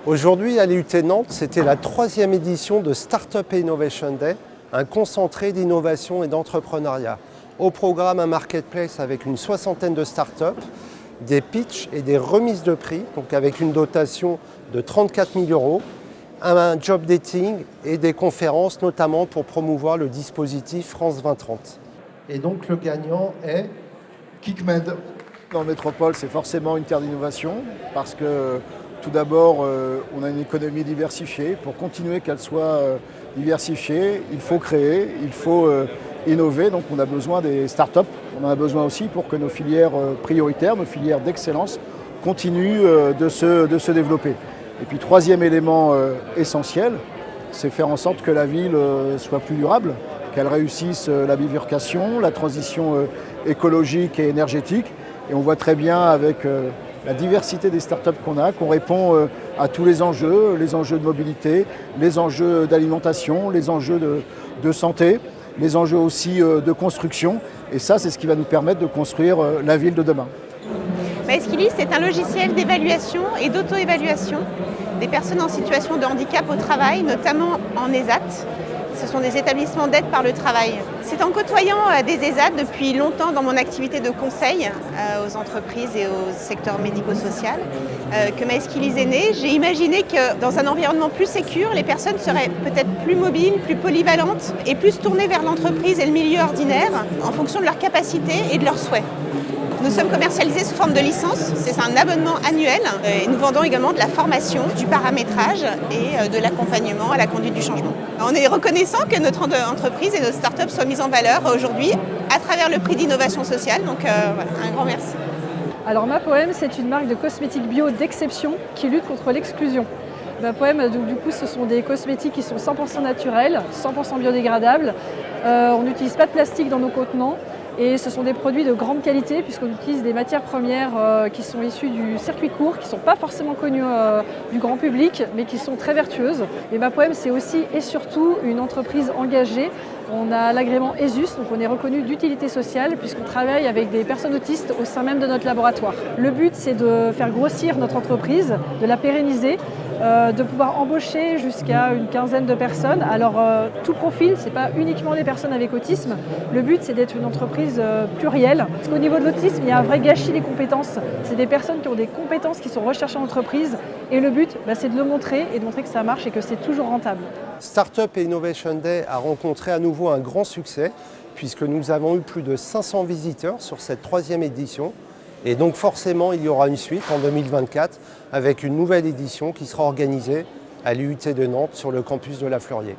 Aujourd'hui, à l'IUT Nantes, c'était la 3e édition de Startup Innovation Day, un concentré d'innovation et d'entrepreneuriat. Au programme, un marketplace avec une 60aine de startups, des pitchs et des remises de prix, donc avec une dotation de 34 000 €, un job dating et des conférences, notamment pour promouvoir le dispositif France 2030. Et donc le gagnant est KickMed. Dans le métropole, c'est forcément une terre d'innovation parce que tout d'abord, on a une économie diversifiée. Pour continuer qu'elle soit diversifiée, il faut créer, il faut innover. Donc on a besoin des startups. On en a besoin aussi pour que nos filières prioritaires, nos filières d'excellence, continuent de se développer. Et puis troisième élément essentiel, c'est faire en sorte que la ville soit plus durable, qu'elle réussisse la bifurcation, la transition écologique et énergétique. Et on voit très bien avec la diversité des startups qu'on répond à tous les enjeux de mobilité, les enjeux d'alimentation, les enjeux de santé, les enjeux aussi de construction. Et ça, c'est ce qui va nous permettre de construire la ville de demain. MySkilly, c'est un logiciel d'évaluation et d'auto-évaluation des personnes en situation de handicap au travail, notamment en ESAT. Ce sont des établissements d'aide par le travail. C'est en côtoyant des ESAT depuis longtemps dans mon activité de conseil aux entreprises et au secteur médico-social que MySkilly est né. J'ai imaginé que dans un environnement plus sécure, les personnes seraient peut-être plus mobiles, plus polyvalentes et plus tournées vers l'entreprise et le milieu ordinaire en fonction de leurs capacités et de leurs souhaits. Nous sommes commercialisés sous forme de licence, c'est un abonnement annuel et nous vendons également de la formation, du paramétrage et de l'accompagnement à la conduite du changement. On est reconnaissant que notre entreprise et notre start-up soient mises en valeur aujourd'hui à travers le prix d'innovation sociale, donc voilà, un grand merci. Alors MaPoem, c'est une marque de cosmétiques bio d'exception qui lutte contre l'exclusion. MaPoem, donc, du coup, ce sont des cosmétiques qui sont 100% naturels, 100% biodégradables. On n'utilise pas de plastique dans nos contenants. Et ce sont des produits de grande qualité puisqu'on utilise des matières premières qui sont issues du circuit court, qui ne sont pas forcément connues du grand public, mais qui sont très vertueuses. Et MaPoem, c'est aussi et surtout une entreprise engagée. On a l'agrément ESUS, donc on est reconnu d'utilité sociale puisqu'on travaille avec des personnes autistes au sein même de notre laboratoire. Le but, c'est de faire grossir notre entreprise, de la pérenniser, de pouvoir embaucher jusqu'à une quinzaine de personnes. Alors tout profil, ce n'est pas uniquement des personnes avec autisme. Le but, c'est d'être une entreprise plurielle. Parce qu'au niveau de l'autisme, il y a un vrai gâchis des compétences. C'est des personnes qui ont des compétences qui sont recherchées en entreprise. Et le but, c'est de le montrer et de montrer que ça marche et que c'est toujours rentable. Startup Innovation Day a rencontré à nouveau un grand succès puisque nous avons eu plus de 500 visiteurs sur cette 3e édition. Et donc forcément, il y aura une suite en 2024 avec une nouvelle édition qui sera organisée à l'IUT de Nantes sur le campus de La Fleurier.